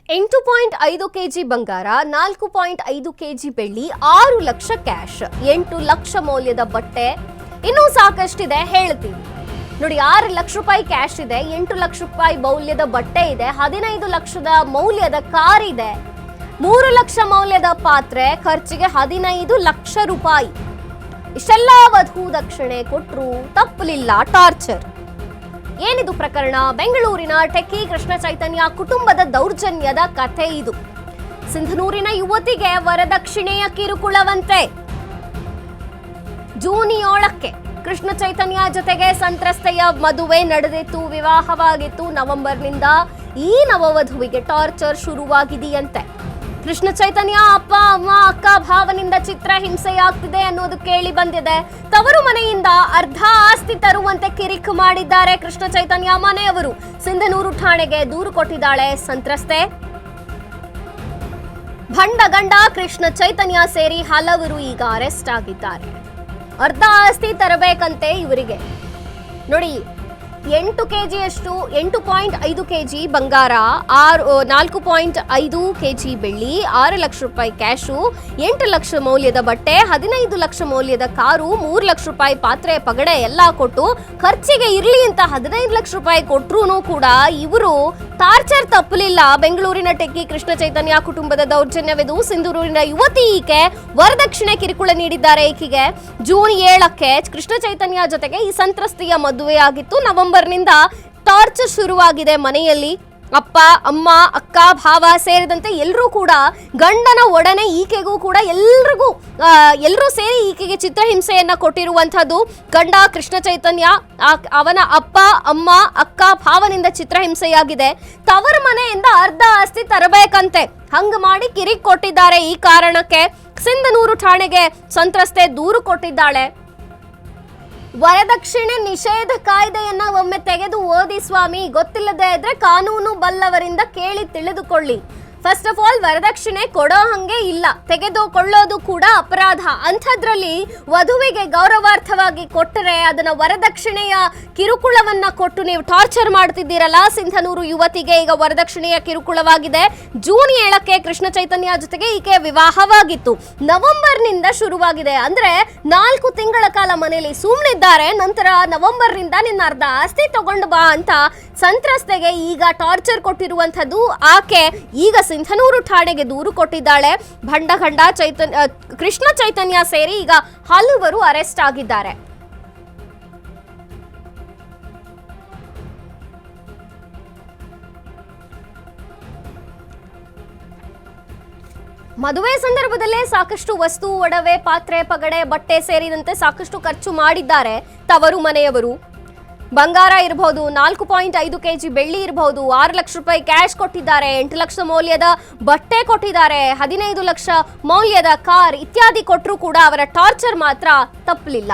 8.5 KG ಬಂಗಾರ, 4.5 KG ಬೆಳ್ಳಿ, 6 lakh cash, 8 lakh ಮೌಲ್ಯದ ಬಟ್ಟೆ, ಇನ್ನೂ ಸಾಕಷ್ಟಿದೆ ಹೇಳ್ತೀವಿ ನೋಡಿ. 6 ಲಕ್ಷ ರೂಪಾಯಿ ಕ್ಯಾಶ್ ಇದೆ, 8 ಲಕ್ಷ ರೂಪಾಯಿ ಮೌಲ್ಯದ ಬಟ್ಟೆ ಇದೆ, 15 ಲಕ್ಷದ ಮೌಲ್ಯದ ಕಾರ್ ಇದೆ, 3 ಲಕ್ಷ ಮೌಲ್ಯದ ಪಾತ್ರೆ, ಖರ್ಚಿಗೆ 15 ಲಕ್ಷ ರೂಪಾಯಿ. ಇಷ್ಟೆಲ್ಲ ವಧು ದಕ್ಷಿಣೆ ಕೊಟ್ರು ತಪ್ಪಲಿಲ್ಲ ಟಾರ್ಚರ್. ಏನಿದು ಪ್ರಕರಣ? ಬೆಂಗಳೂರಿನ ಟೆಕ್ಕಿ ಕೃಷ್ಣ ಚೈತನ್ಯ ಕುಟುಂಬದ ದೌರ್ಜನ್ಯದ ಕಥೆ ಇದು. ಸಿಂಧನೂರಿನ ಯುವತಿಗೆ ವರದಕ್ಷಿಣೆಯ ಕಿರುಕುಳವಂತೆ. ಜೂನ್ 7ಕ್ಕೆ ಕೃಷ್ಣ ಚೈತನ್ಯ ಜೊತೆಗೆ ಸಂತ್ರಸ್ತೆಯ ಮದುವೆ ನಡೆದಿತ್ತು, ವಿವಾಹವಾಗಿತ್ತು. ನವೆಂಬರ್ನಿಂದ ಈ ನವವಧುವಿಗೆ ಟಾರ್ಚರ್ ಶುರುವಾಗಿದೆಯಂತೆ. ಕೃಷ್ಣ ಚೈತನ್ಯ ಅಪ್ಪ ಅಮ್ಮ ಅಕ್ಕ ಭಾವನಿಂದ ಚಿತ್ರಹಿಂಸೆಯಾಗ್ತಿದೆ ಅನ್ನೋದು ಕೇಳಿ ಬಂದಿದೆ. ತವರು ಮನೆಯಿಂದ ಅರ್ಧ ಆಸ್ತಿ ತರುವಂತೆ ಕಿರಿಕ್ ಮಾಡಿದ್ದಾರೆ ಕೃಷ್ಣ ಚೈತನ್ಯ ಮನೆಯವರು. ಸಿಂಧನೂರು ಠಾಣೆಗೆ ದೂರು ಕೊಟ್ಟಿದ್ದಾಳೆ ಸಂತ್ರಸ್ತೆ. ಭಂಡ ಗಂಡ ಕೃಷ್ಣ ಚೈತನ್ಯ ಸೇರಿ ಹಲವರು ಈಗ ಅರೆಸ್ಟ್ ಆಗಿದ್ದಾರೆ. ಅರ್ಧ ಆಸ್ತಿ ತರಬೇಕಂತೆ ಇವರಿಗೆ. ನೋಡಿ, 8 ಕೆಜಿಯಷ್ಟು 8.5 ಕೆಜಿ ಬಂಗಾರ, 4.5 ಕೆಜಿ ಬೆಳ್ಳಿ, 6 ಲಕ್ಷ ರೂಪಾಯಿ ಕ್ಯಾಶು, 8 ಲಕ್ಷ ಮೌಲ್ಯದ ಬಟ್ಟೆ, 15 ಲಕ್ಷ ಮೌಲ್ಯದ ಕಾರು, 3 ಲಕ್ಷ ರೂಪಾಯಿ ಪಾತ್ರೆ ಪಗಡೆ ಎಲ್ಲ ಕೊಟ್ಟು ಖರ್ಚಿಗೆ ಇರ್ಲಿ ಅಂತ 15 ಲಕ್ಷ ರೂಪಾಯಿ ಕೊಟ್ರು ಕೂಡ ಇವರು ಟಾರ್ಚರ್ ತಪ್ಪಲಿಲ್ಲ. ಬೆಂಗಳೂರಿನ ಟೆಕ್ಕಿ ಕೃಷ್ಣ ಚೈತನ್ಯ ಕುಟುಂಬದ ದೌರ್ಜನ್ಯವಿದು. ಸಿಂಧನೂರಿನ ಯುವತಿ ಈಕೆ ವರದಕ್ಷಿಣೆ ಕಿರುಕುಳ ನೀಡಿದ್ದಾರೆ. ಈಕೆಗೆ ಜೂನ್ 7ಕ್ಕೆ ಕೃಷ್ಣ ಚೈತನ್ಯ ಜೊತೆಗೆ ಈ ಸಂತ್ರಸ್ತೆಯ ಮದುವೆಯಾಗಿತ್ತು. ನವೆಂಬರ್ನಿಂದ ಟಾರ್ಚರ್ ಶುರುವಾಗಿದೆ ಮನೆಯಲ್ಲಿ. ಅಪ್ಪ ಅಮ್ಮ ಅಕ್ಕ ಭಾವ ಸೇರಿದಂತೆ ಎಲ್ಲರೂ ಕೂಡ ಗಂಡನ ಒಡನೆ ಈಕೆಗೂ ಕೂಡ ಎಲ್ಲರೂ ಸೇರಿ ಈಕೆಗೆ ಚಿತ್ರಹಿಂಸೆಯನ್ನ ಕೊಟ್ಟಿರುವಂತಹದ್ದು. ಗಂಡ ಕೃಷ್ಣ ಚೈತನ್ಯ, ಅವನ ಅಪ್ಪ ಅಮ್ಮ ಅಕ್ಕ ಭಾವನಿಂದ ಚಿತ್ರಹಿಂಸೆಯಾಗಿದೆ. ತವರ ಮನೆಯಿಂದ ಅರ್ಧ ಆಸ್ತಿ ತರಬೇಕಂತೆ. ಹಂಗ ಮಾಡಿ ಕಿರಿಕ್ ಕೊಟ್ಟಿದ್ದಾರೆ. ಈ ಕಾರಣಕ್ಕೆ ಸಿಂಧನೂರು ಠಾಣೆಗೆ ಸಂತ್ರಸ್ತೆ ದೂರು ಕೊಟ್ಟಿದ್ದಾಳೆ. ವರದಕ್ಷಿಣೆ ನಿಷೇಧ ಕಾಯ್ದೆಯನ್ನ ಒಮ್ಮೆ ತೆಗೆದು ಓದಿ ಸ್ವಾಮಿ. ಗೊತ್ತಿಲ್ಲದೆ ಇದ್ರೆ ಕಾನೂನು ಬಲ್ಲವರಿಂದ ಕೇಳಿ ತಿಳಿದುಕೊಳ್ಳಿ. ಫಸ್ಟ್ ಆಫ್ ಆಲ್, ವರದಕ್ಷಿಣೆ ಕೊಡೋ ಹಂಗೆ ಇಲ್ಲ, ತೆಗೆದುಕೊಳ್ಳೋದು ಕೂಡ ಅಪರಾಧ. ಅಂಥದ್ರಲ್ಲಿ ವಧುವಿಗೆ ಗೌರವಾರ್ಥವಾಗಿ ಕೊಟ್ಟರೆ ಅದನ್ನ ವರದಕ್ಷಿಣೆಯ ಕಿರುಕುಳವನ್ನ ಕೊಟ್ಟು ನೀವು ಟಾರ್ಚರ್ ಮಾಡ್ತಿದ್ದೀರಲ್ಲ. ಸಿಂಧನೂರು ಯುವತಿಗೆ ಈಗ ವರದಕ್ಷಿಣೆಯ ಕಿರುಕುಳವಾಗಿದೆ. ಜೂನ್ 7ಕ್ಕೆ ಕೃಷ್ಣ ಚೈತನ್ಯ ಜೊತೆಗೆ ಈಕೆ ವಿವಾಹವಾಗಿತ್ತು. ನವೆಂಬರ್ನಿಂದ ಶುರುವಾಗಿದೆ. ಅಂದ್ರೆ 4 ತಿಂಗಳ ಕಾಲ ಮನೆಯಲ್ಲಿ ಸುಮ್ಮನಿದ್ದಾರೆ. ನಂತರ ನವೆಂಬರ್ನಿಂದ ನಿನ್ನ ಅರ್ಧ ಆಸ್ತಿ ತಗೊಂಡು ಬಾ ಅಂತ ಸಂತ್ರಸ್ತೆಗೆ ಈಗ ಟಾರ್ಚರ್ ಕೊಟ್ಟಿರುವಂತದ್ದು. ಆಕೆ ಈಗ ಸಿಂಧನೂರು ಠಾಣೆಗೆ ದೂರು ಕೊಟ್ಟಿದ್ದಾಳೆ. ಭಂಡ ಗಂಡ ಕೃಷ್ಣ ಚೈತನ್ಯ ಸೇರಿ ಈಗ ಹಲವರು ಅರೆಸ್ಟ್ ಆಗಿದ್ದಾರೆ. ಮದುವೆ ಸಂದರ್ಭದಲ್ಲೇ ಸಾಕಷ್ಟು ವಸ್ತು, ಒಡವೆ, ಪಾತ್ರೆ ಪಗಡೆ, ಬಟ್ಟೆ ಸೇರಿದಂತೆ ಸಾಕಷ್ಟು ಖರ್ಚು ಮಾಡಿದ್ದಾರೆ ತವರು ಮನೆಯವರು. ಬಂಗಾರ ಇರಬಹುದು, 4.5 ಕೆಜಿ ಬೆಳ್ಳಿ ಇರಬಹುದು, 6 ಲಕ್ಷ ರೂಪಾಯಿ ಕ್ಯಾಶ್ ಕೊಟ್ಟಿದ್ದಾರೆ, 8 ಲಕ್ಷ ಮೌಲ್ಯದ ಬಟ್ಟೆ ಕೊಟ್ಟಿದ್ದಾರೆ, 15 ಲಕ್ಷ ಮೌಲ್ಯದ ಕಾರ್ ಇತ್ಯಾದಿ ಕೊಟ್ಟರು ಕೂಡ ಅವರ ಟಾರ್ಚರ್ ಮಾತ್ರ ತಪ್ಪಲಿಲ್ಲ.